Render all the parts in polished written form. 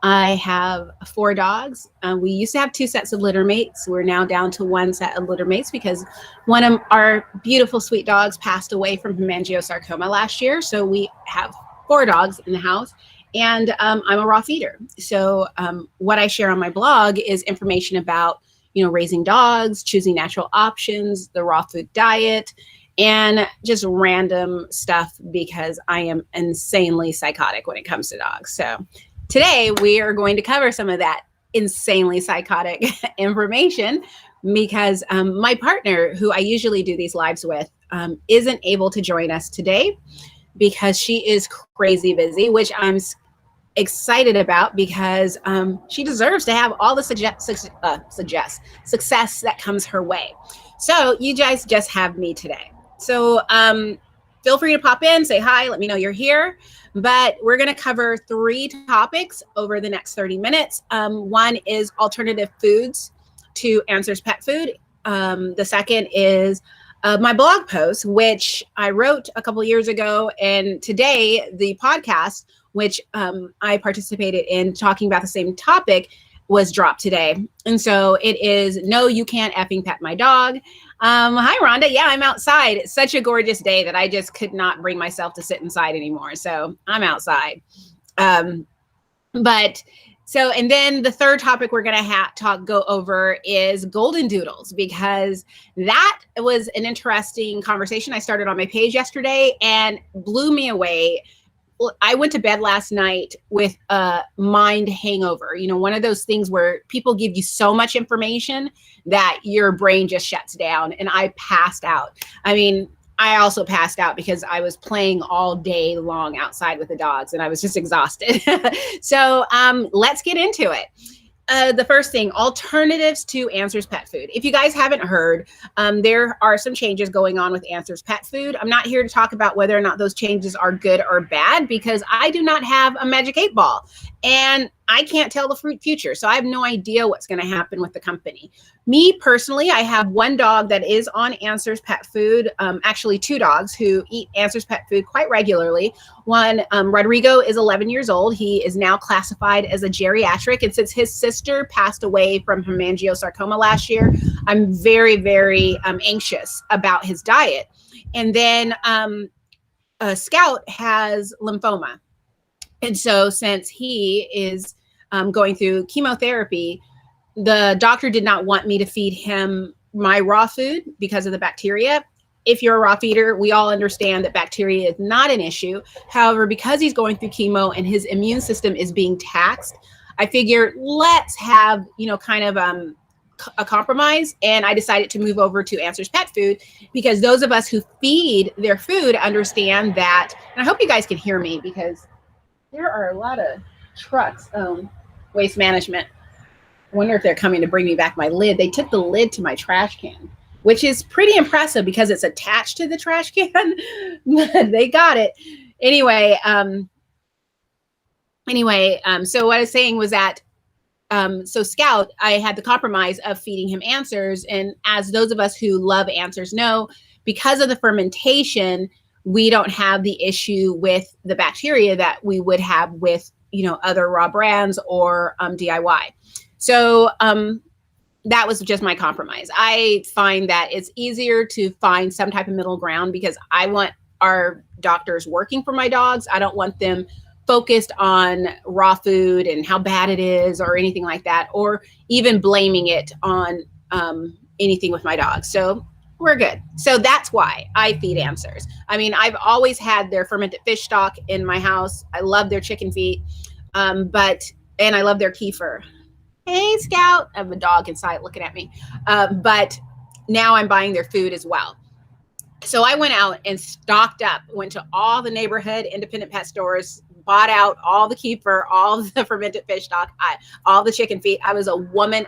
I have 4 dogs. We used to have 2 sets of litter mates. We're now down to 1 set of litter mates because one of our beautiful, sweet dogs passed away from hemangiosarcoma last year. So we have 4 dogs in the house. And I'm a raw feeder. So what I share on my blog is information about, raising dogs, choosing natural options, the raw food diet, and just random stuff because I am insanely psychotic when it comes to dogs. So today we are going to cover some of that insanely psychotic information because my partner, who I usually do these lives with, isn't able to join us today because she is crazy busy, which I'm excited about because she deserves to have all the success that comes her way. So you guys just have me today. So feel free to pop in, say hi, let me know you're here. But we're going to cover 3 topics over the next 30 minutes. One is alternative foods to Answers Pet Food. The second is my blog post, which I wrote a couple years ago. And today, the podcast, which I participated in talking about the same topic, was dropped today. And so it is No, You Can't Effing Pet My Dog. Hi, Rhonda. Yeah, I'm outside. It's such a gorgeous day that I just could not bring myself to sit inside anymore. So I'm outside. And then the third topic we're going to go over is Goldendoodles, because that was an interesting conversation I started on my page yesterday and blew me away. I went to bed last night with a mind hangover, one of those things where people give you so much information that your brain just shuts down, and I passed out. I mean, I also passed out because I was playing all day long outside with the dogs and I was just exhausted. So let's get into it. The first thing, alternatives to Answers Pet Food. If you guys haven't heard, there are some changes going on with Answers Pet Food. I'm not here to talk about whether or not those changes are good or bad because I do not have a magic 8-ball and I can't tell the future. So I have no idea what's going to happen with the company. Me personally, I have 1 dog that is on Answers Pet Food. Actually 2 dogs who eat Answers Pet Food quite regularly. One, Rodrigo, is 11 years old. He is now classified as a geriatric. And since his sister passed away from hemangiosarcoma last year, I'm very, very anxious about his diet. And then Scout has lymphoma. And so since he is going through chemotherapy, the doctor did not want me to feed him my raw food because of the bacteria. If you're a raw feeder, we all understand that bacteria is not an issue. However, because he's going through chemo and his immune system is being taxed, I figured let's have, kind of a compromise. And I decided to move over to Answers Pet Food because those of us who feed their food understand that. And I hope you guys can hear me because there are a lot of trucks, Waste Management. I wonder if they're coming to bring me back my lid. They took the lid to my trash can, which is pretty impressive because it's attached to the trash can. They got it. Anyway, so what I was saying was that, so Scout, I had the compromise of feeding him Answers. And as those of us who love Answers know, because of the fermentation, we don't have the issue with the bacteria that we would have with, other raw brands or DIY. So that was just my compromise. I find that it's easier to find some type of middle ground because I want our doctors working for my dogs. I don't want them focused on raw food and how bad it is or anything like that, or even blaming it on anything with my dogs. So we're good. So that's why I feed Answers. I mean, I've always had their fermented fish stock in my house. I love their chicken feet, and I love their kefir. Hey, Scout. I have a dog inside looking at me. But now I'm buying their food as well. So I went out and stocked up, went to all the neighborhood independent pet stores, bought out all the kefir, all the fermented fish stock, all the chicken feet. I was a woman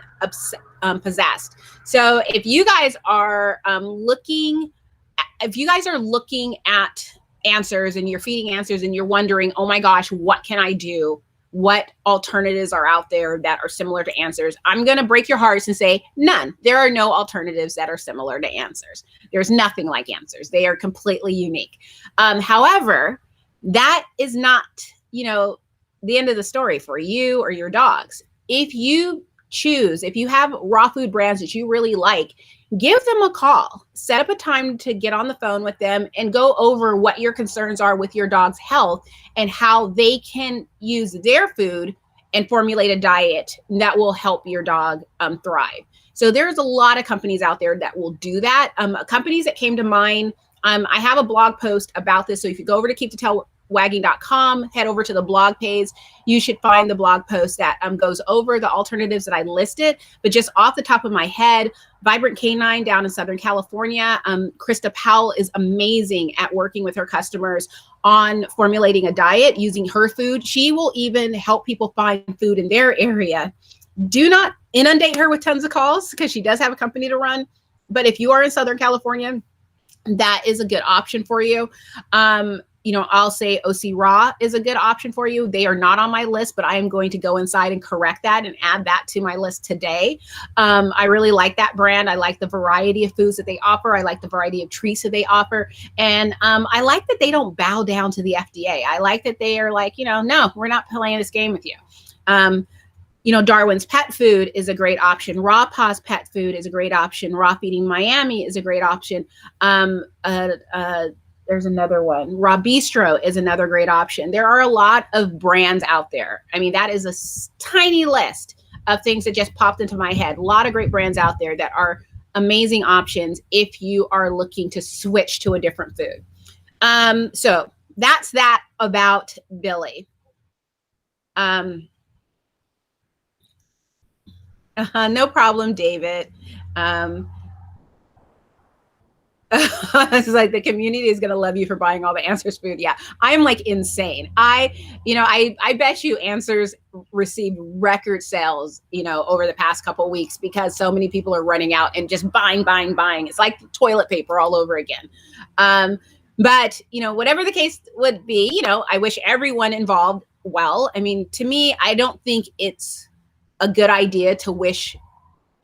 possessed. So if you guys are looking at Answers and you're feeding Answers and you're wondering, oh my gosh, what can I do? What alternatives are out there that are similar to Answers? I'm going to break your hearts and say none. There are no alternatives that are similar to Answers. There's nothing like Answers. They are completely unique. However, that is not, the end of the story for you or your dogs. If you have raw food brands that you really like, give them a call, set up a time to get on the phone with them and go over what your concerns are with your dog's health and how they can use their food and formulate a diet that will help your dog thrive. So there's a lot of companies out there that will do that. Companies that came to mind, I have a blog post about this. So if you go over to keepthetailwagging.com, head over to the blog page, you should find the blog post that goes over the alternatives that I listed. But just off the top of my head, Vibrant Canine down in Southern California, Krista Powell is amazing at working with her customers on formulating a diet using her food. She will even help people find food in their area. Do not inundate her with tons of calls because she does have a company to run. But if you are in Southern California, that is a good option for you. I'll say OC Raw is a good option for you. They are not on my list, but I am going to go inside and correct that and add that to my list today. I really like that brand. I like the variety of foods that they offer. I like the variety of treats that they offer. And I like that they don't bow down to the FDA. I like that they are like, no, we're not playing this game with you. Darwin's Pet Food is a great option. Raw Paws Pet Food is a great option. Raw Feeding Miami is a great option. There's another one. Raw Bistro is another great option. There are a lot of brands out there. I mean, that is a tiny list of things that just popped into my head. A lot of great brands out there that are amazing options if you are looking to switch to a different food. So that's that about Billy. No problem, David. It's like the community is going to love you for buying all the Answers food. Yeah, I'm like insane. I bet you Answers received record sales, over the past couple of weeks because so many people are running out and just buying. It's like toilet paper all over again. But whatever the case would be, I wish everyone involved well. I mean, to me, I don't think it's a good idea to wish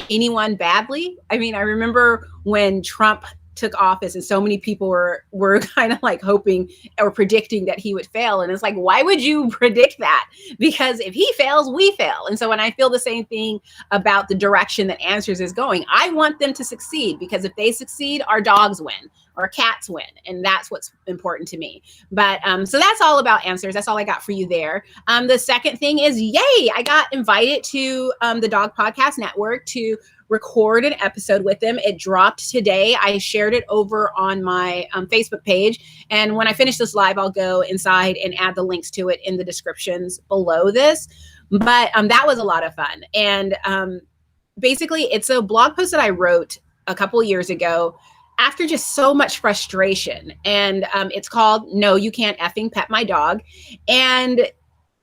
anyone badly. I mean, I remember when Trump took office and so many people were kind of like hoping or predicting that he would fail. And it's like, why would you predict that? Because if he fails, we fail. And so when I feel the same thing about the direction that Answers is going, I want them to succeed because if they succeed, our dogs win, our cats win. And that's what's important to me. But so that's all about Answers. That's all I got for you there. The second thing is, yay, I got invited to the Dog Podcast Network to record an episode with them. It dropped today. I shared it over on my Facebook page. And when I finish this live, I'll go inside and add the links to it in the descriptions below this. But that was a lot of fun. And basically, it's a blog post that I wrote a couple of years ago after just so much frustration. And it's called No, You Can't Effing Pet My Dog. And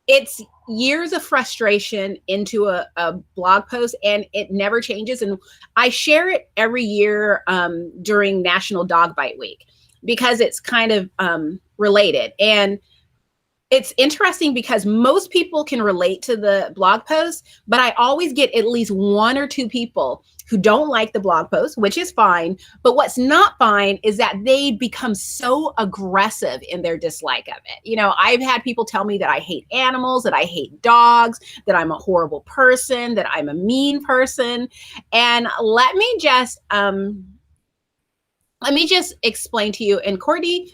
it's years of frustration into a blog post, and it never changes. And I share it every year during National Dog Bite Week because it's kind of related. And it's interesting because most people can relate to the blog post, but I always get at least one or two people who don't like the blog post, which is fine. But what's not fine is that they become so aggressive in their dislike of it. I've had people tell me that I hate animals, that I hate dogs, that I'm a horrible person, that I'm a mean person. And let me just explain to you. And Courtney,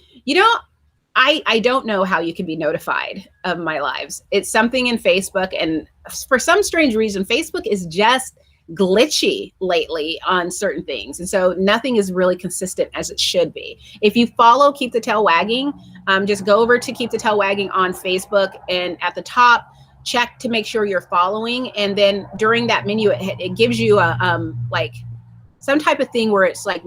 I don't know how you can be notified of my lives. It's something in Facebook. And for some strange reason, Facebook is just glitchy lately on certain things. And so nothing is really consistent as it should be. If you follow Keep the Tail Wagging, just go over to Keep the Tail Wagging on Facebook, and at the top, check to make sure you're following. And then during that menu, it gives you a like some type of thing where it's like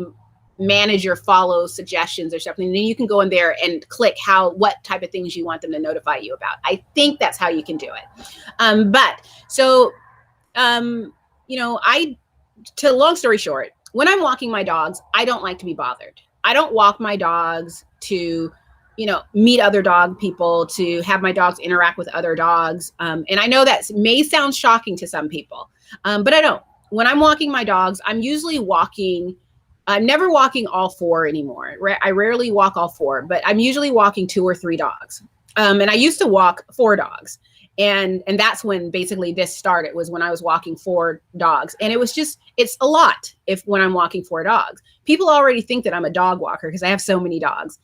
manage your follow suggestions or something. And then you can go in there and click what type of things you want them to notify you about. I think that's how you can do it. Long story short, when I'm walking my dogs, I don't like to be bothered. I don't walk my dogs to, meet other dog people, to have my dogs interact with other dogs. And I know that may sound shocking to some people, but I don't. When I'm walking my dogs, I'm never walking all four anymore. I rarely walk all four, but I'm usually walking 2 or 3 dogs. And I used to walk 4 dogs. And that's when basically this started, was when I was walking 4 dogs. And it was just, it's a lot when I'm walking 4 dogs. People already think that I'm a dog walker because I have so many dogs.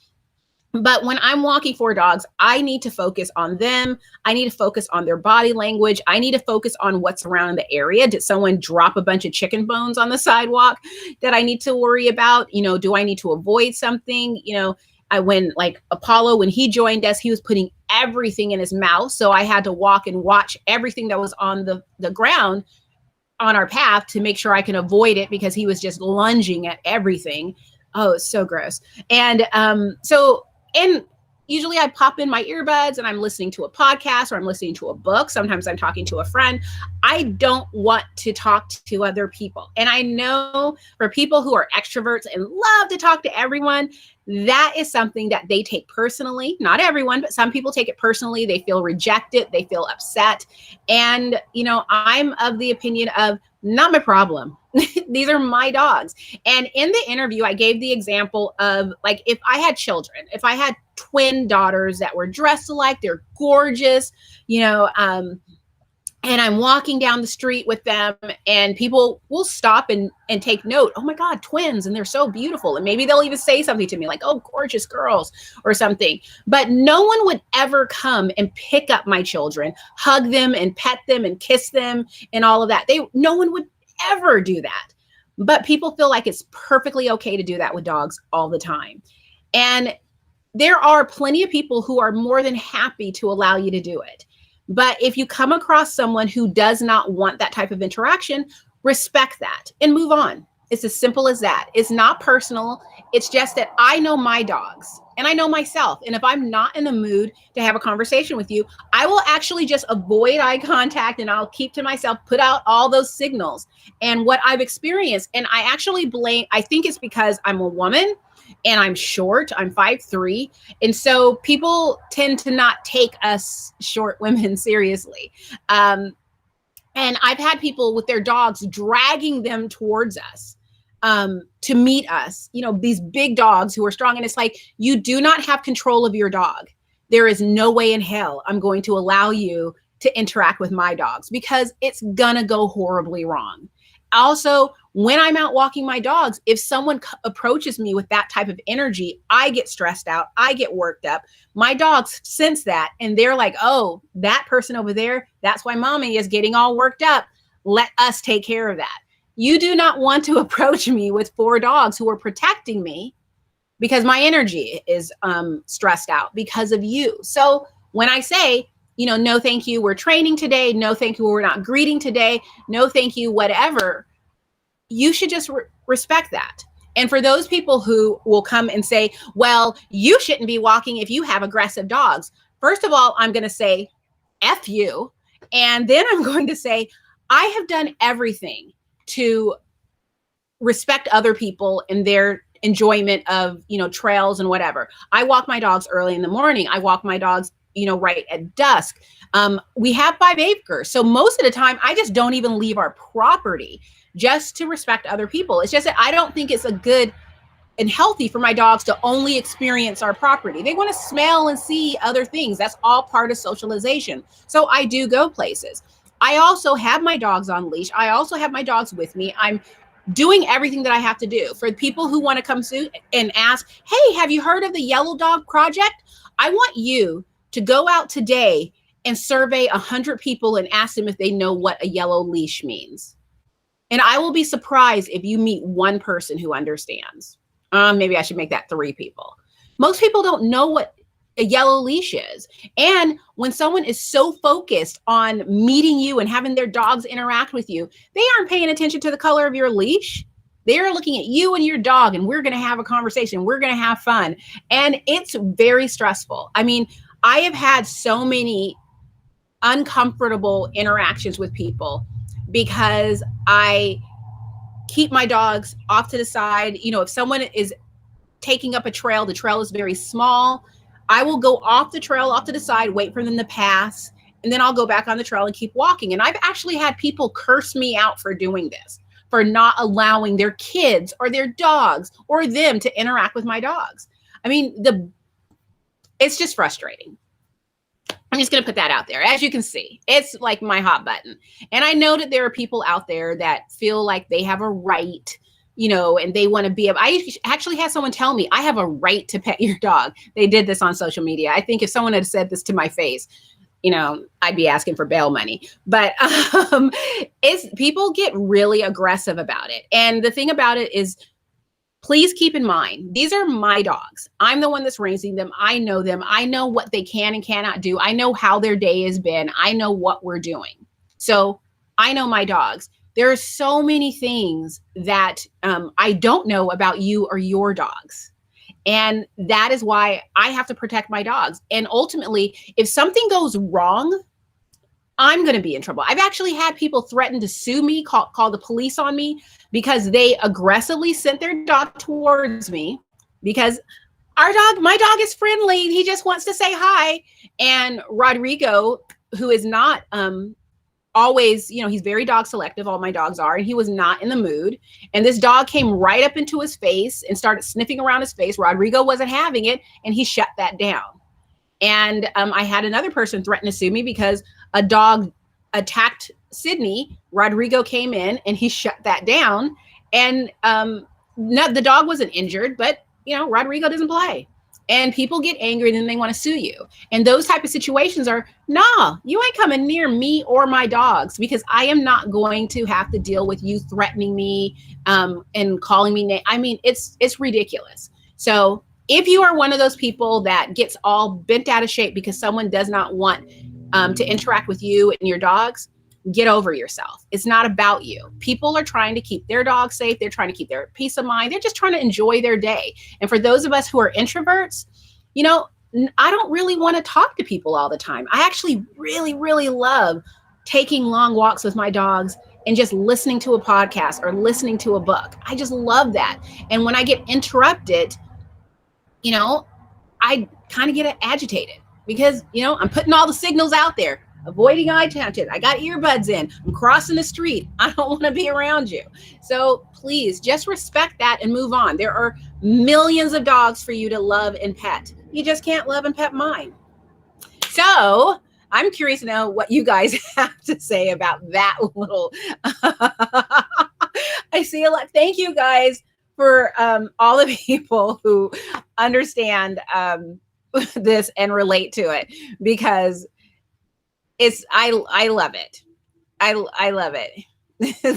But when I'm walking 4 dogs, I need to focus on them. I need to focus on their body language. I need to focus on what's around in the area. Did someone drop a bunch of chicken bones on the sidewalk that I need to worry about? Do I need to avoid something? When like Apollo, when he joined us, he was putting everything in his mouth. So I had to walk and watch everything that was on the ground on our path to make sure I can avoid it, because he was just lunging at everything. Oh, it's so gross. And and usually I pop in my earbuds and I'm listening to a podcast or I'm listening to a book. Sometimes I'm talking to a friend. I don't want to talk to other people. And I know for people who are extroverts and love to talk to everyone, that is something that they take personally. Not everyone, but some people take it personally. They feel rejected. They feel upset. And, I'm of the opinion of, not my problem. These are my dogs. And in the interview, I gave the example of, like, if I had children, if I had twin daughters that were dressed alike, they're gorgeous, and I'm walking down the street with them, and people will stop and take note. Oh my God, twins, and they're so beautiful. And maybe they'll even say something to me like, oh, gorgeous girls or something. But no one would ever come and pick up my children, hug them and pet them and kiss them and all of that. No one would ever do that. But people feel like it's perfectly okay to do that with dogs all the time. And there are plenty of people who are more than happy to allow you to do it. But if you come across someone who does not want that type of interaction, respect that and move on. It's as simple as that. It's not personal. It's just that I know my dogs and I know myself. And if I'm not in the mood to have a conversation with you, I will actually just avoid eye contact and I'll keep to myself, put out all those signals and what I've experienced. And I actually I think it's because I'm a woman and I'm short. I'm 5'3". And so people tend to not take us short women seriously. And I've had people with their dogs dragging them towards us to meet us, these big dogs who are strong. And it's like, you do not have control of your dog. There is no way in hell I'm going to allow you to interact with my dogs, because it's gonna go horribly wrong. Also, when I'm out walking my dogs, if someone approaches me with that type of energy, I get stressed out. I get worked up. My dogs sense that, and they're like, oh, that person over there, that's why mommy is getting all worked up. Let us take care of that. You do not want to approach me with 4 dogs who are protecting me, because my energy is stressed out because of you. So when I say, no, thank you, we're training today. No, thank you, we're not greeting today. No, thank you, whatever. You should just respect that. And for those people who will come and say, well, you shouldn't be walking if you have aggressive dogs. First of all, I'm going to say, F you. And then I'm going to say, I have done everything to respect other people and their enjoyment of, trails and whatever. I walk my dogs early in the morning. I walk my dogs, right at dusk. We have 5 acres. So most of the time, I just don't even leave our property just to respect other people. It's just that I don't think it's a good and healthy for my dogs to only experience our property. They want to smell and see other things. That's all part of socialization. So I do go places. I also have my dogs on leash. I also have my dogs with me. I'm doing everything that I have to do. For people who want to come soon and ask, hey, have you heard of the Yellow Dog Project? I want you to go out today and survey 100 people and ask them if they know what a yellow leash means. And I will be surprised if you meet one person who understands. Maybe I should make that 3 people. Most people don't know what a yellow leash is. And when someone is so focused on meeting you and having their dogs interact with you, they aren't paying attention to the color of your leash. They're looking at you and your dog, and we're going to have a conversation. We're going to have fun. And it's very stressful. I mean, I have had so many uncomfortable interactions with people because I keep my dogs off to the side. If someone is taking up a trail, the trail is very small. I will go off the trail, off to the side, wait for them to pass, and then I'll go back on the trail and keep walking. And I've actually had people curse me out for doing this, for not allowing their kids or their dogs or them to interact with my dogs. I mean, it's just frustrating. I'm just going to put that out there. As you can see, it's like my hot button. And I know that there are people out there that feel like they have a right, and they want to be. I actually had someone tell me I have a right to pet your dog. They did this on social media. I think if someone had said this to my face, I'd be asking for bail money. But people get really aggressive about it. And the thing about it is, please keep in mind, these are my dogs. I'm the one that's raising them. I know them. I know what they can and cannot do. I know how their day has been. I know what we're doing. So I know my dogs. There are so many things that I don't know about you or your dogs. And that is why I have to protect my dogs. And ultimately, if something goes wrong, I'm going to be in trouble. I've actually had people threaten to sue me, call the police on me, because they aggressively sent their dog towards me because my dog is friendly. He just wants to say hi. And Rodrigo, who is not always, he's very dog selective. All my dogs are. And he was not in the mood. And this dog came right up into his face and started sniffing around his face. Rodrigo wasn't having it. And he shut that down. And I had another person threaten to sue me because a dog attacked Sydney. Rodrigo came in and he shut that down. And the dog wasn't injured, but Rodrigo doesn't play. And people get angry and then they want to sue you. And those type of situations are, nah, you ain't coming near me or my dogs, because I am not going to have to deal with you threatening me and calling me I mean, it's ridiculous. So if you are one of those people that gets all bent out of shape because someone does not want to interact with you and your dogs, get over yourself. It's not about you. People are trying to keep their dogs safe. They're trying to keep their peace of mind. They're just trying to enjoy their day. And for those of us who are introverts, I don't really want to talk to people all the time. I actually really, really love taking long walks with my dogs and just listening to a podcast or listening to a book. I just love that. And when I get interrupted, I kind of get agitated because, I'm putting all the signals out there, avoiding eye contact. I got earbuds in. I'm crossing the street. I don't want to be around you. So please just respect that and move on. There are millions of dogs for you to love and pet. You just can't love and pet mine. So I'm curious to know what you guys have to say about that little. I see a lot. Thank you guys for all the people who understand this and relate to it, because I love it. I love it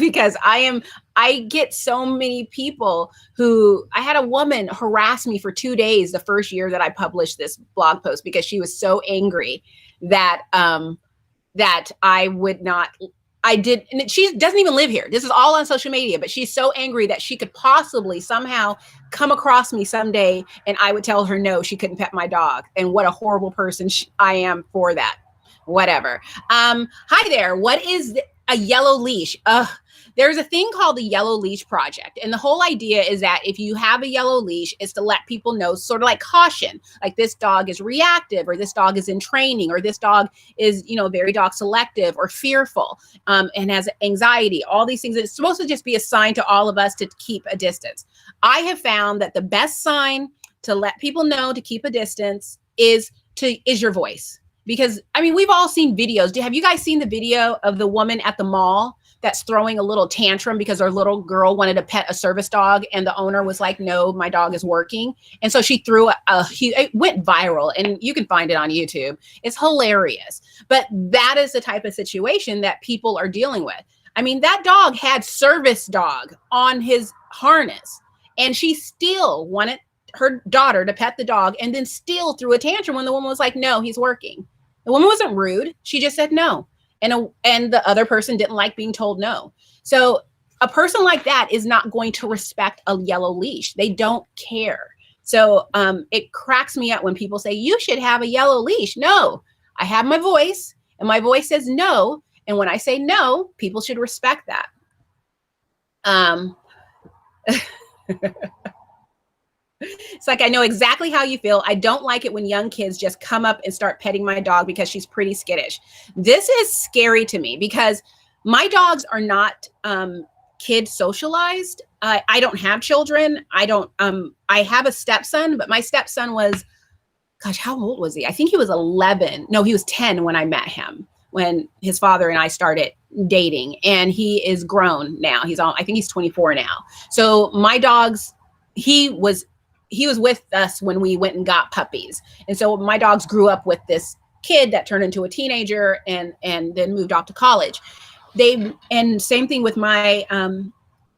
because I get so many people who, I had a woman harass me for 2 days the first year that I published this blog post because she was so angry that I would not. And she doesn't even live here. This is all on social media, but she's so angry that she could possibly somehow come across me someday and I would tell her no, she couldn't pet my dog. And what a horrible person I am for that. Whatever. Hi there. What is a yellow leash? There's a thing called the Yellow Leash Project. And the whole idea is that if you have a yellow leash, it's to let people know, sort of like caution, like this dog is reactive, or this dog is in training, or this dog is, very dog selective or fearful and has anxiety, all these things. It's supposed to just be a sign to all of us to keep a distance. I have found that the best sign to let people know to keep a distance is your voice. Because, we've all seen videos. Have you guys seen the video of the woman at the mall that's throwing a little tantrum because her little girl wanted to pet a service dog and the owner was like, no, my dog is working. And so she threw it went viral, and you can find it on YouTube. It's hilarious. But that is the type of situation that people are dealing with. That dog had service dog on his harness, and she still wanted her daughter to pet the dog and then still threw a tantrum when the woman was like, no, he's working. The woman wasn't rude. She just said no. And the other person didn't like being told no. So a person like that is not going to respect a yellow leash. They don't care. So it cracks me up when people say, you should have a yellow leash. No, I have my voice, and my voice says no. And when I say no, people should respect that. It's like, I know exactly how you feel. I don't like it when young kids just come up and start petting my dog because she's pretty skittish. This is scary to me because my dogs are not kid socialized. I don't have children. I have a stepson, but my stepson was gosh, how old was he? I think he was 11. No, he was 10 when I met him, when his father and I started dating, and he is grown now. I think he's 24 now. So my dogs, he was with us when we went and got puppies. And so my dogs grew up with this kid that turned into a teenager and then moved off to college. And same thing with my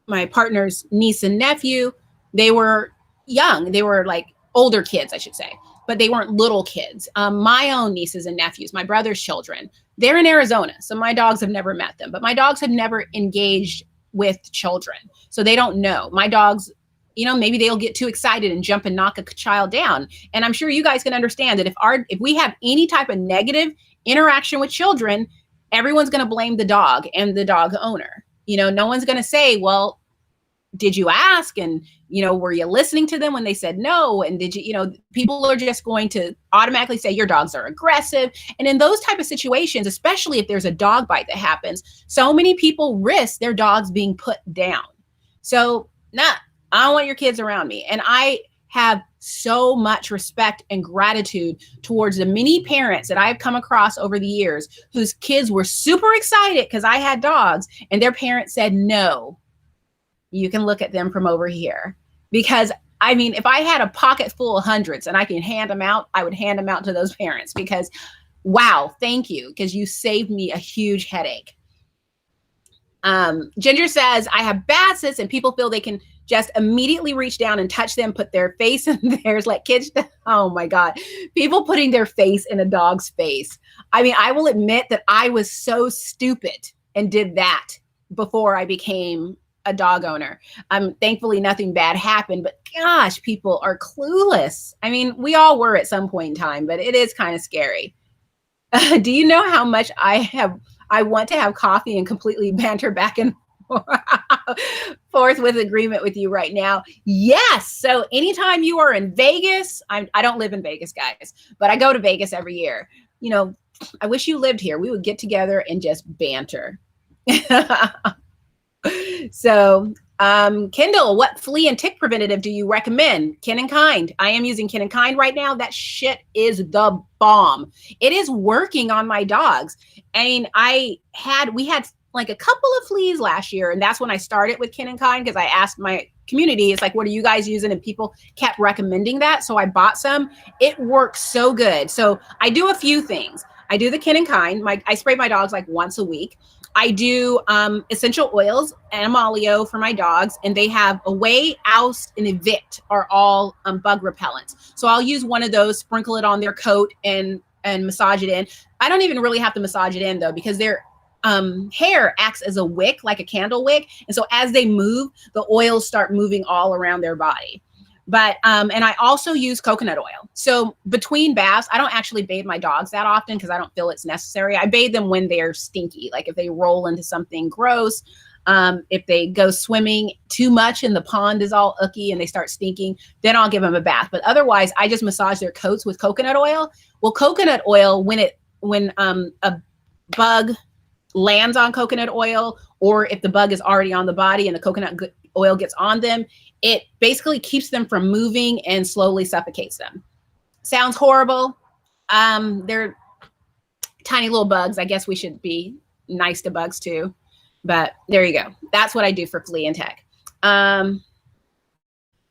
my partner's niece and nephew. They were young. They were like older kids, I should say, but they weren't little kids. My own nieces and nephews, my brother's children, they're in Arizona. So my dogs have never met them, but my dogs have never engaged with children. So they don't know. My dogs, maybe they'll get too excited and jump and knock a child down. And I'm sure you guys can understand that if we have any type of negative interaction with children, everyone's going to blame the dog and the dog owner. No one's going to say, well, did you ask? And, were you listening to them when they said no? And did you, people are just going to automatically say your dogs are aggressive. And in those type of situations, especially if there's a dog bite that happens, so many people risk their dogs being put down. So I don't want your kids around me. And I have so much respect and gratitude towards the many parents that I've come across over the years whose kids were super excited because I had dogs and their parents said, no, you can look at them from over here. Because if I had a pocket full of hundreds and I can hand them out, I would hand them out to those parents because, wow, thank you. Because you saved me a huge headache. Ginger says, I have bassets and people feel they can just immediately reach down and touch them, put their face in theirs, like kids. Oh my God. People putting their face in a dog's face. I will admit that I was so stupid and did that before I became a dog owner. Thankfully nothing bad happened, but gosh, people are clueless. We all were at some point in time, but it is kind of scary. Do you know how much I want to have coffee and completely banter back and forth with agreement with you right now? Yes. So anytime you are in Vegas, I don't live in Vegas, guys, but I go to Vegas every year. I wish you lived here. We would get together and just banter. So, Kendall, what flea and tick preventative do you recommend? Kin and Kind. I am using Kin and Kind right now. That shit is the bomb. It is working on my dogs. We had like a couple of fleas last year, and that's when I started with Kin and Kind because I asked my community, it's like, what are you guys using? And people kept recommending that. So I bought some. It works so good. So I do a few things. I do the Kin and Kind. I spray my dogs like once a week. I do essential oils, Animalio for my dogs, and they have Away, Oust, and Evict are all bug repellents. So I'll use one of those, sprinkle it on their coat and massage it in. I don't even really have to massage it in though, because their hair acts as a wick, like a candle wick. And so as they move, the oils start moving all around their body. But, and I also use coconut oil. So between baths, I don't actually bathe my dogs that often because I don't feel it's necessary. I bathe them when they're stinky, like if they roll into something gross, if they go swimming too much and the pond is all icky and they start stinking, then I'll give them a bath. But otherwise, I just massage their coats with coconut oil. Well, coconut oil, when a bug lands on coconut oil, or if the bug is already on the body and the coconut oil gets on them, it basically keeps them from moving and slowly suffocates them. Sounds horrible. They're tiny little bugs. I guess we should be nice to bugs too. But there you go. That's what I do for flea and tick.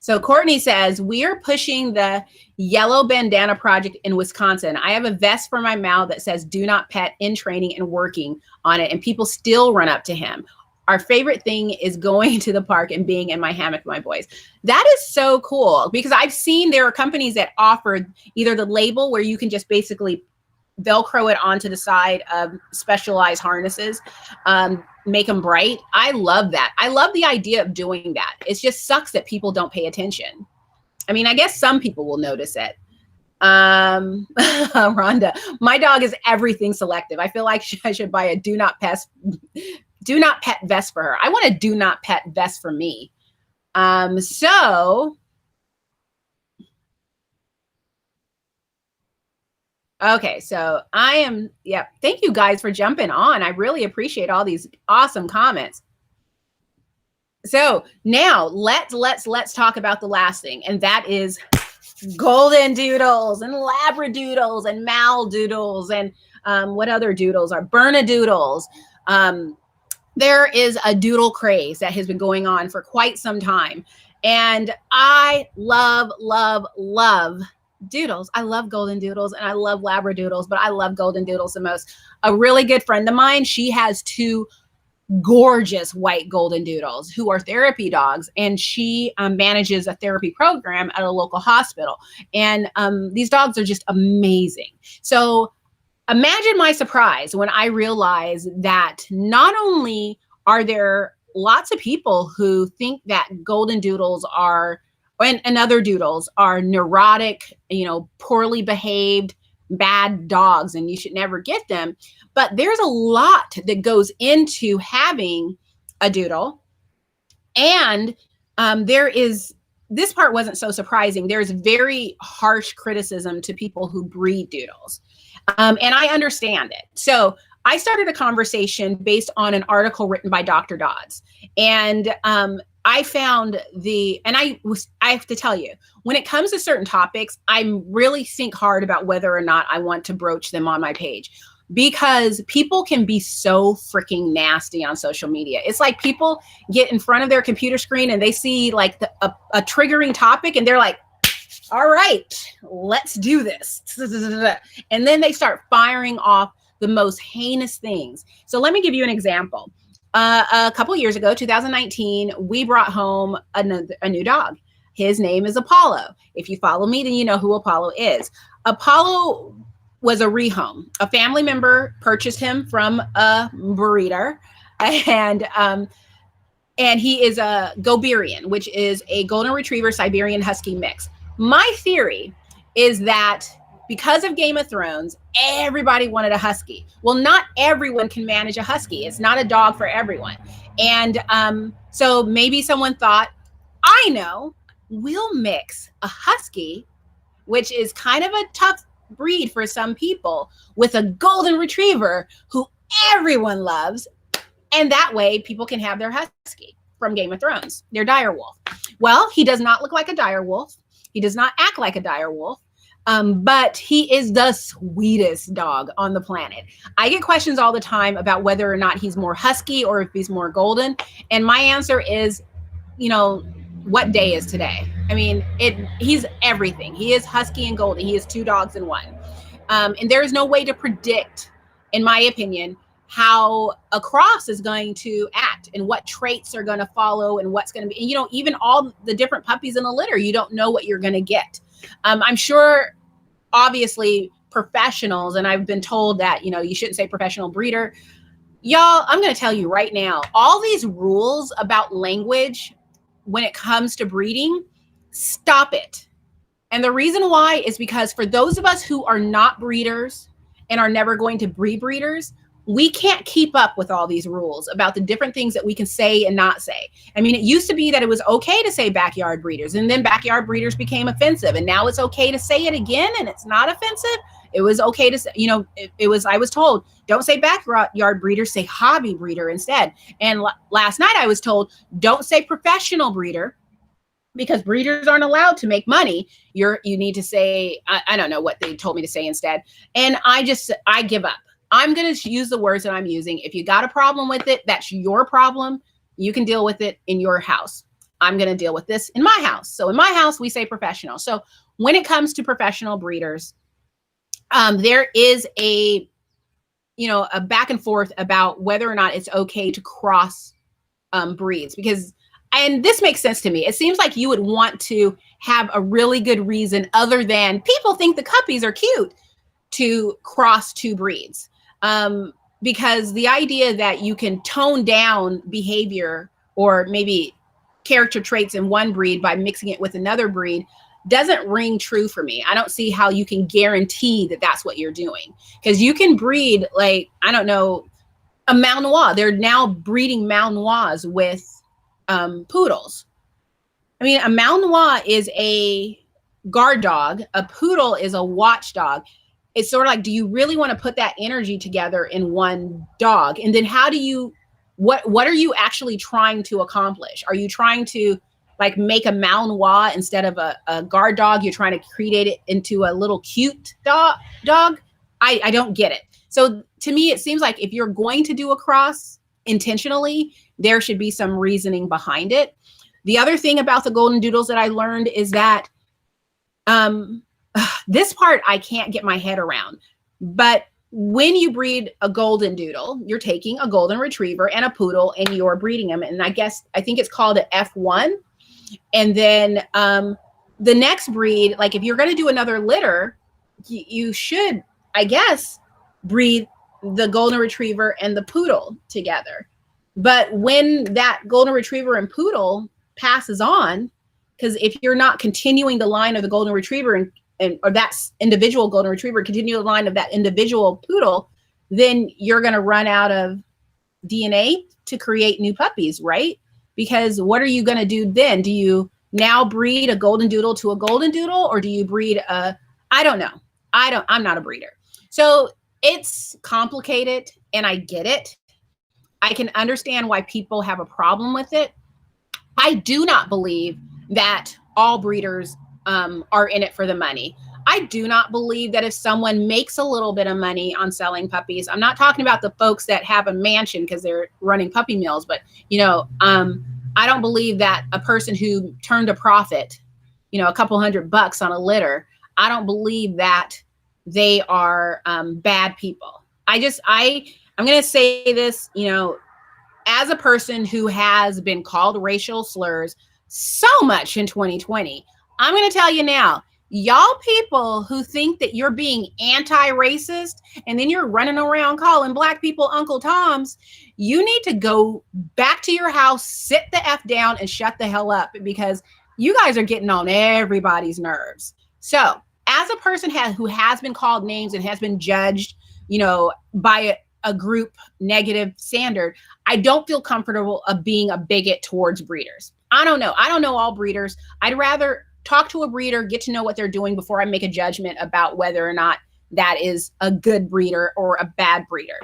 So Courtney says, we are pushing the yellow bandana project in Wisconsin. I have a vest for my Mal that says, do not pet, in training and working on it. And people still run up to him. Our favorite thing is going to the park and being in my hammock with my boys. That is so cool because I've seen there are companies that offer either the label where you can just basically Velcro it onto the side of specialized harnesses, make them bright. I love that. I love the idea of doing that. It just sucks that people don't pay attention. I guess some people will notice it. Rhonda, my dog is everything selective. I feel like I should buy a do not pet vest for her. I want a do not pet vest for me. Okay, so thank you guys for jumping on. I really appreciate all these awesome comments. So now let's talk about the last thing, and that is Goldendoodles and Labradoodles and Maldoodles and what other doodles are Bernedoodles. There is a doodle craze that has been going on for quite some time. And I love, love, love doodles. I love Goldendoodles and I love Labradoodles, but I love Goldendoodles the most. A really good friend of mine, she has two gorgeous white Goldendoodles who are therapy dogs, and she manages a therapy program at a local hospital. And these dogs are just amazing. So imagine my surprise when I realized that not only are there lots of people who think that Goldendoodles are and other doodles are neurotic, poorly behaved, bad dogs, and you should never get them. But there's a lot that goes into having a doodle. And this part wasn't so surprising. There's very harsh criticism to people who breed doodles. And I understand it. So I started a conversation based on an article written by Dr. Dodds. And I found I have to tell you, when it comes to certain topics, I really think hard about whether or not I want to broach them on my page, because people can be so freaking nasty on social media. It's like people get in front of their computer screen and they see like a triggering topic and they're like, all right, let's do this. And then they start firing off the most heinous things. So let me give you an example. A couple years ago, 2019, we brought home a new dog. His name is Apollo. If you follow me, then you know who Apollo is. Apollo was a rehome. A family member purchased him from a breeder, and he is a Goberian, which is a golden retriever Siberian husky mix. My theory is that because of Game of Thrones, everybody wanted a husky. Well, not everyone can manage a husky. It's not a dog for everyone. And so maybe someone thought, I know, we'll mix a husky, which is kind of a tough breed for some people, with a golden retriever who everyone loves. And that way people can have their husky from Game of Thrones, their direwolf. Well, he does not look like a direwolf. He does not act like a direwolf. But he is the sweetest dog on the planet. I get questions all the time about whether or not he's more husky or if he's more golden. And my answer is, what day is today? I mean, he's everything. He is husky and golden. He is two dogs in one. And there is no way to predict, in my opinion, how a cross is going to act and what traits are going to follow and what's going to be, and, even all the different puppies in a litter, you don't know what you're going to get. I'm sure, obviously, professionals, and I've been told that, you shouldn't say professional breeder. Y'all, I'm going to tell you right now, all these rules about language when it comes to breeding, stop it. And the reason why is because for those of us who are not breeders and are never going to be breeders, we can't keep up with all these rules about the different things that we can say and not say. I mean, it used to be that it was okay to say backyard breeders, and then backyard breeders became offensive. And now it's okay to say it again, and it's not offensive. It was okay to say, I was told, don't say backyard breeder, say hobby breeder instead. And last night I was told, don't say professional breeder, because breeders aren't allowed to make money. You need to say, I don't know what they told me to say instead. And I give up. I'm going to use the words that I'm using. If you got a problem with it, that's your problem. You can deal with it in your house. I'm going to deal with this in my house. So in my house, we say professional. So when it comes to professional breeders, there is a back and forth about whether or not it's okay to cross breeds, and this makes sense to me. It seems like you would want to have a really good reason other than people think the puppies are cute to cross two breeds. Because the idea that you can tone down behavior or maybe character traits in one breed by mixing it with another breed doesn't ring true for me. I don't see how you can guarantee that that's what you're doing, because you can breed, like, I don't know, a Malinois. They're now breeding Malinois with poodles. I mean, a Malinois is a guard dog. A poodle is a watchdog. It's sort of like, do you really want to put that energy together in one dog? And then what are you actually trying to accomplish? Are you trying to like make a Malinois instead of a guard dog. You're trying to create it into a little cute dog. I don't get it. So to me, it seems like if you're going to do a cross intentionally, there should be some reasoning behind it. The other thing about the Goldendoodles that I learned is that this part I can't get my head around. But when you breed a Goldendoodle, you're taking a golden retriever and a poodle and you're breeding them. And I think it's called an F1. And then the next breed, like if you're going to do another litter, you should, I guess, breed the golden retriever and the poodle together. But when that golden retriever and poodle passes on, because if you're not continuing the line of the golden retriever or that individual golden retriever, continue the line of that individual poodle, then you're going to run out of DNA to create new puppies, right? Because what are you going to do then? Do you now breed a Goldendoodle to a Goldendoodle, or do you breed I don't know. I'm not a breeder. So it's complicated and I get it. I can understand why people have a problem with it. I do not believe that all breeders are in it for the money. I do not believe that if someone makes a little bit of money on selling puppies, I'm not talking about the folks that have a mansion because they're running puppy mills, but I don't believe that a person who turned a profit, a couple $100 on a litter, I don't believe that they are bad people. I'm going to say this, as a person who has been called racial slurs so much in 2020, I'm going to tell you now, y'all people who think that you're being anti-racist and then you're running around calling Black people Uncle Toms, you need to go back to your house, sit the F down and shut the hell up, because you guys are getting on everybody's nerves. So as a person who has been called names and has been judged, by a group negative standard, I don't feel comfortable of being a bigot towards breeders. I don't know all breeders. I'd rather talk to a breeder, get to know what they're doing before I make a judgment about whether or not that is a good breeder or a bad breeder.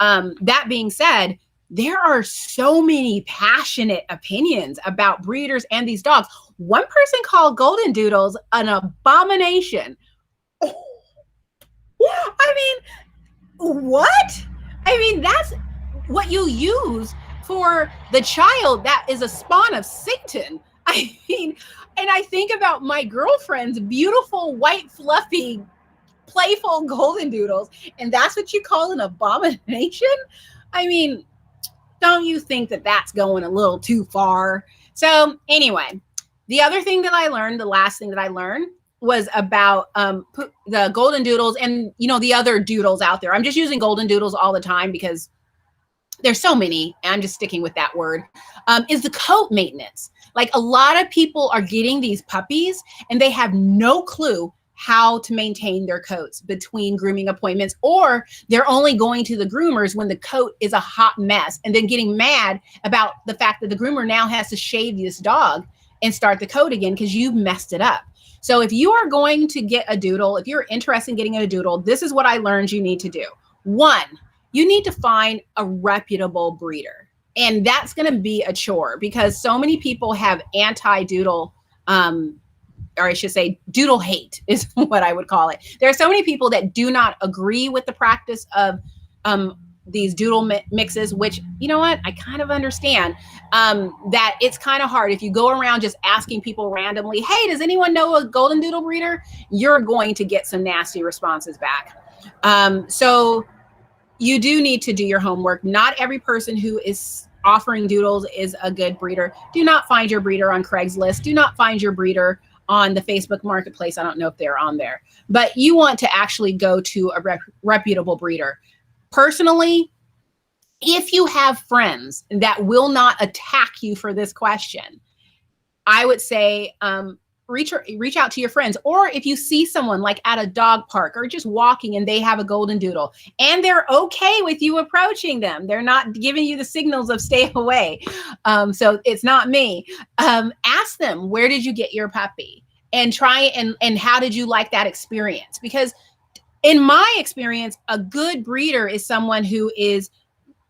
That being said, there are so many passionate opinions about breeders and these dogs. One person called Goldendoodles an abomination. I mean, what? I mean, that's what you use for the child that is a spawn of Satan. I mean, and I think about my girlfriend's beautiful, white, fluffy, playful Goldendoodles, and that's what you call an abomination? I mean, don't you think that that's going a little too far? So anyway, the other thing that I learned, the last thing that I learned, was about the Goldendoodles and, the other doodles out there. I'm just using Goldendoodles all the time because there's so many, and I'm just sticking with that word, is the coat maintenance. Like, a lot of people are getting these puppies and they have no clue how to maintain their coats between grooming appointments, or they're only going to the groomers when the coat is a hot mess and then getting mad about the fact that the groomer now has to shave this dog and start the coat again because you've messed it up. So if you are going to get a doodle, if you're interested in getting a doodle, this is what I learned you need to do. One, you need to find a reputable breeder. And that's going to be a chore because so many people have anti-doodle, or I should say doodle hate is what I would call it. There are so many people that do not agree with the practice of these doodle mixes, which, you know what, I kind of understand that it's kind of hard. If you go around just asking people randomly, hey, does anyone know a Goldendoodle breeder? You're going to get some nasty responses back. So you do need to do your homework. Not every person who is offering doodles is a good breeder. Do not find your breeder on Craigslist. Do not find your breeder on the Facebook Marketplace. I don't know if they're on there, but you want to actually go to a reputable breeder. Personally, if you have friends that will not attack you for this question, I would say reach out to your friends. Or if you see someone like at a dog park or just walking and they have a Goldendoodle and they're okay with you approaching them, they're not giving you the signals of stay away. So it's not me. Ask them, where did you get your puppy? And try and how did you like that experience? Because in my experience, a good breeder is someone who is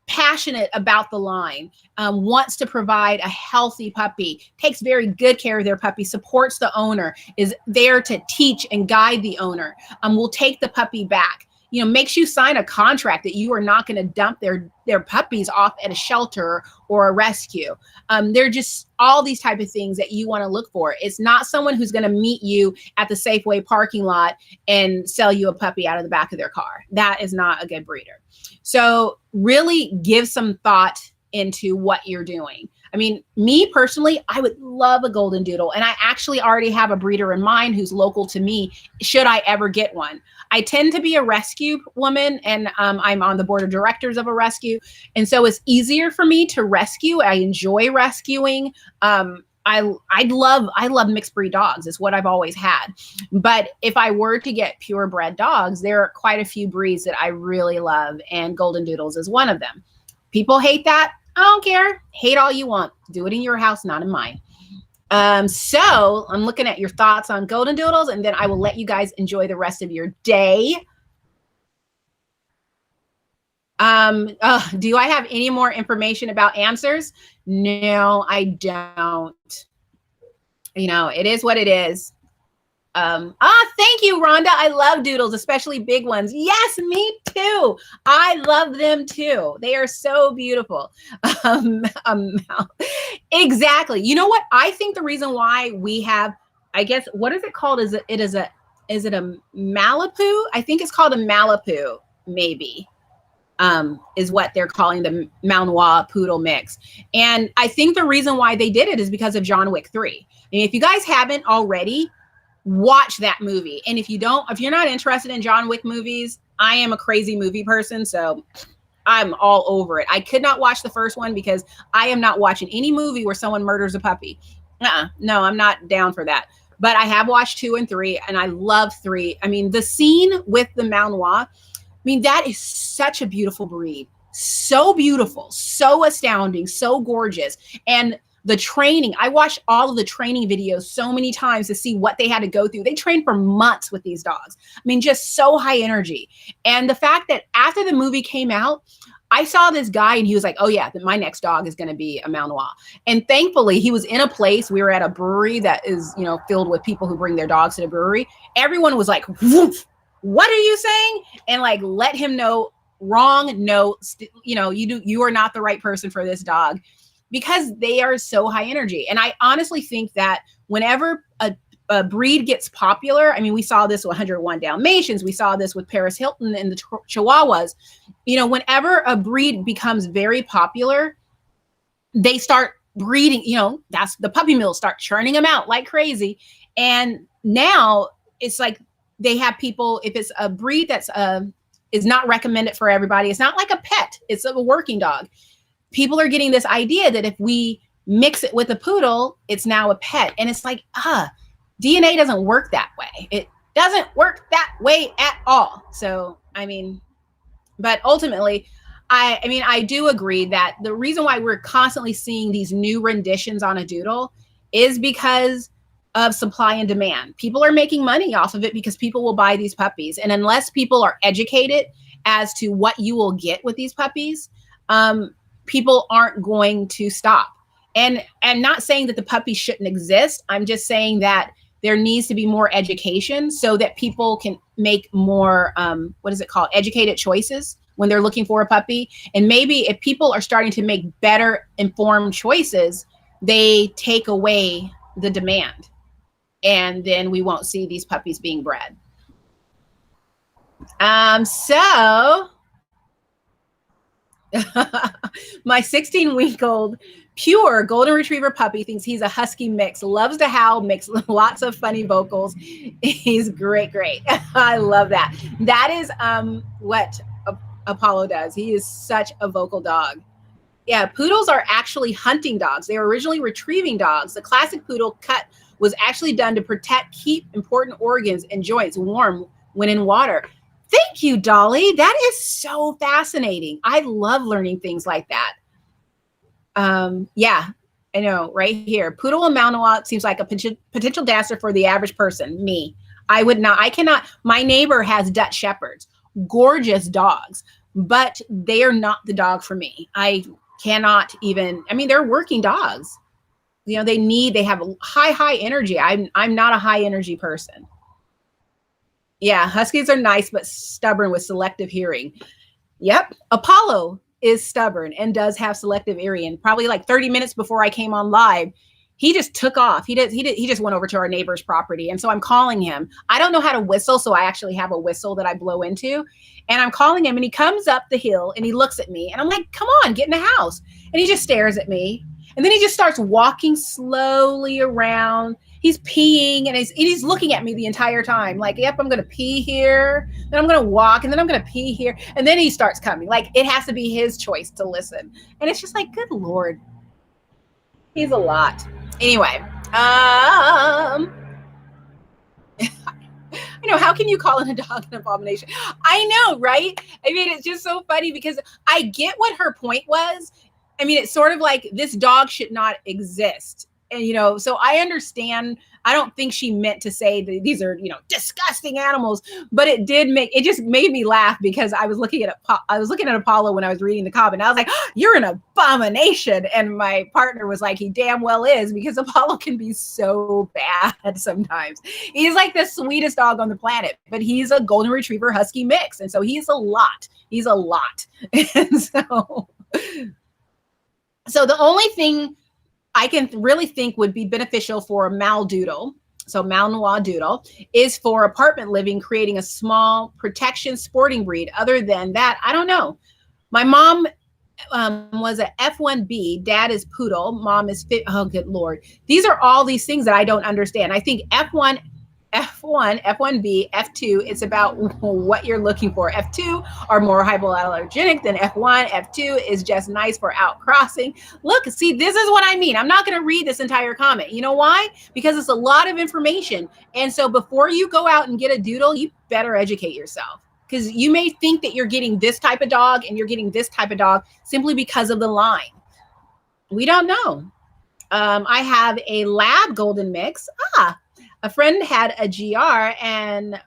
passionate about the line, wants to provide a healthy puppy, takes very good care of their puppy, supports the owner, is there to teach and guide the owner, will take the puppy back, makes you sign a contract that you are not going to dump their puppies off at a shelter or a rescue. They're just all these type of things that you want to look for. It's not someone who's going to meet you at the Safeway parking lot and sell you a puppy out of the back of their car. That is not a good breeder. So really give some thought into what you're doing. I mean, me personally, I would love a Goldendoodle, and I actually already have a breeder in mind who's local to me, should I ever get one. I tend to be a rescue woman, and I'm on the board of directors of a rescue. And so it's easier for me to rescue. I enjoy rescuing. I love mixed breed dogs. It's what I've always had. But if I were to get purebred dogs, there are quite a few breeds that I really love, and Goldendoodles is one of them. People hate that. I don't care. Hate all you want. Do it in your house, not in mine. So I'm looking at your thoughts on Goldendoodles, and then I will let you guys enjoy the rest of your day. Do I have any more information about answers? No, I don't. It is what it is. Thank you, Rhonda. I love doodles, especially big ones. Yes, me too. I love them too. They are so beautiful. Exactly. You know what? I think the reason why we have, I guess, what is it called? Is it a Malibu? I think it's called a Malibu, maybe. Is what they're calling the Malinois poodle mix. And I think the reason why they did it is because of John Wick 3. And if you guys haven't already, watch that movie. And if you're not interested in John Wick movies, I am a crazy movie person, so I'm all over it. I could not watch the first one because I am not watching any movie where someone murders a puppy. No, I'm not down for that. But I have watched 2 and 3, and I love 3. I mean, the scene with the Malinois, that is such a beautiful breed. So beautiful, so astounding, so gorgeous. And the training, I watched all of the training videos so many times to see what they had to go through. They trained for months with these dogs. Just so high energy. And the fact that after the movie came out, I saw this guy and he was like, oh yeah, my next dog is going to be a Malinois. And thankfully he was in a place, we were at a brewery that is, filled with people who bring their dogs to the brewery. Everyone was like, woof, what are you saying? And let him know, wrong, no, you are not the right person for this dog, because they are so high energy. And I honestly think that whenever a breed gets popular, we saw this with 101 Dalmatians, we saw this with Paris Hilton and the Chihuahuas, whenever a breed becomes very popular, they start breeding, that's the puppy mills start churning them out like crazy. And now it's like they have people, if it's a breed that's is not recommended for everybody, it's not like a pet, it's a working dog. People are getting this idea that if we mix it with a poodle, it's now a pet. And it's like, DNA doesn't work that way. It doesn't work that way at all. So, but ultimately, I do agree that the reason why we're constantly seeing these new renditions on a doodle is because of supply and demand. People are making money off of it because people will buy these puppies. And unless people are educated as to what you will get with these puppies, people aren't going to stop. And I'm not saying that the puppies shouldn't exist. I'm just saying that there needs to be more education so that people can make more, educated choices when they're looking for a puppy. And maybe if people are starting to make better informed choices, they take away the demand. And then we won't see these puppies being bred. So my 16-week-old pure golden retriever puppy thinks he's a husky mix, loves to howl, makes lots of funny vocals. He's great. I love that. That is what Apollo does. He is such a vocal dog. Yeah, poodles are actually hunting dogs. They were originally retrieving dogs. The classic poodle cut was actually done to keep important organs and joints warm when in water. Thank you, Dolly. That is so fascinating. I love learning things like that. Yeah, I know, right here. Poodle and Malinois seems like a potential dancer for the average person. Me. I cannot. My neighbor has Dutch Shepherds, gorgeous dogs, but they are not the dog for me. I cannot even, I mean, they're working dogs. You know, they have a high energy. I'm not a high energy person. Yeah, Huskies are nice, but stubborn with selective hearing. Yep. Apollo is stubborn and does have selective hearing. Probably like 30 minutes before I came on live, he just took off. He just went over to our neighbor's property. And so I'm calling him. I don't know how to whistle. So I actually have a whistle that I blow into, and I'm calling him, and he comes up the hill and he looks at me, and I'm like, come on, get in the house. And he just stares at me. And then he just starts walking slowly around. He's peeing, and he's looking at me the entire time. Like, yep, I'm going to pee here. Then I'm going to walk, and then I'm going to pee here. And then he starts coming. Like, it has to be his choice to listen. And it's just like, good Lord. He's a lot. Anyway, you know, how can you call a dog an abomination? I know, right? I mean, it's just so funny because I get what her point was. I mean, it's sort of like this dog should not exist. And, you know, so I understand. I don't think she meant to say that these are, you know, disgusting animals, but it just made me laugh because I was looking at Apollo when I was reading the comment. I was like, oh, you're an abomination. And my partner was like, he damn well is, because Apollo can be so bad sometimes. He's like the sweetest dog on the planet, but he's a golden retriever husky mix. And so he's a lot. And so the only thing I can really think would be beneficial for a Maldoodle, so Malinois Doodle, is for apartment living, creating a small protection sporting breed. Other than that, I don't know. My mom was a F1B. Dad is poodle. Mom is fit. Oh, good Lord. These are all these things that I don't understand. I think F1, F1B, F2, it's about what you're looking for. F2 are more hypoallergenic than F1. F2 is just nice for out crossing. Look, see, this is what I mean. I'm not going to read this entire comment. You know why? Because it's a lot of information. And so before you go out and get a doodle, you better educate yourself, because you may think that you're getting this type of dog and you're getting this type of dog simply because of the line. We don't know. I have a lab golden mix. A friend had a GR and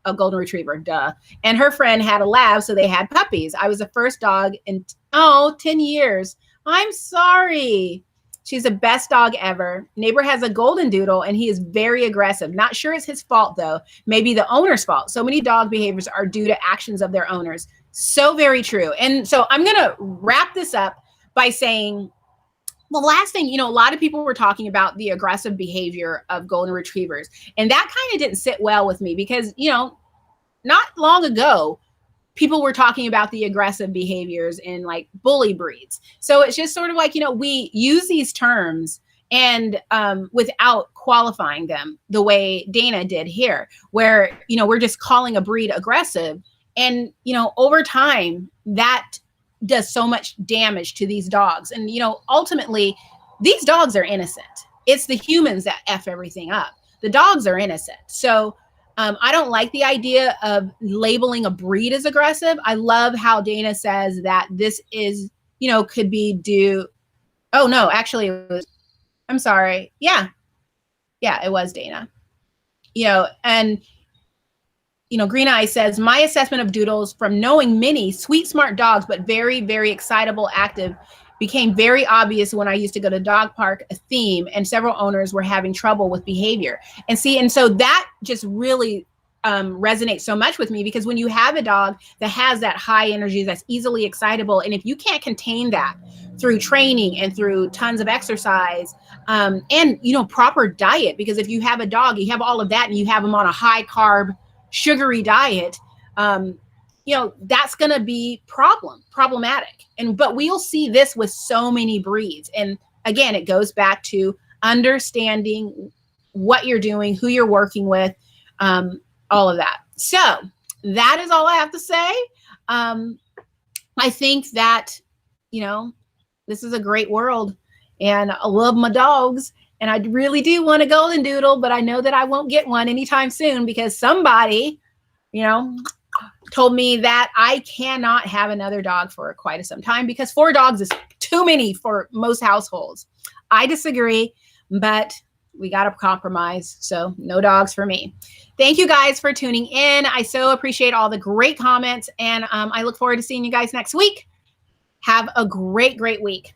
a golden retriever, duh. And her friend had a lab, so they had puppies. I was the first dog in 10 years. I'm sorry. She's the best dog ever. Neighbor has a Goldendoodle, and he is very aggressive. Not sure it's his fault, though. Maybe the owner's fault. So many dog behaviors are due to actions of their owners. So very true. And so I'm going to wrap this up by saying, the last thing, you know, a lot of people were talking about the aggressive behavior of golden retrievers, and that kind of didn't sit well with me because, you know, not long ago, people were talking about the aggressive behaviors in like bully breeds. So it's just sort of like, you know, we use these terms and without qualifying them the way Dana did here, where, you know, we're just calling a breed aggressive. And, you know, over time, that does so much damage to these dogs. And, you know, ultimately, these dogs are innocent. It's the humans that F everything up. The dogs are innocent. So I don't like the idea of labeling a breed as aggressive. I love how Dana says that this is, you know, could be due. Oh, no, actually, it was, I'm sorry. Yeah, it was Dana. You know, and you know, Green Eye says, my assessment of doodles from knowing many sweet, smart dogs, but very, very excitable, active, became very obvious when I used to go to dog park, a theme, and several owners were having trouble with behavior. And so that just really resonates so much with me, because when you have a dog that has that high energy, that's easily excitable, and if you can't contain that through training and through tons of exercise and, you know, proper diet, because if you have a dog, you have all of that and you have them on a high carb, sugary diet, you know, that's going to be problematic. But we'll see this with so many breeds. And again, it goes back to understanding what you're doing, who you're working with, all of that. So that is all I have to say. I think that, you know, this is a great world, and I love my dogs. And I really do want a Goldendoodle, but I know that I won't get one anytime soon because somebody, you know, told me that I cannot have another dog for quite some time because 4 dogs is too many for most households. I disagree, but we got to compromise. So no dogs for me. Thank you guys for tuning in. I so appreciate all the great comments, and I look forward to seeing you guys next week. Have a great, great week.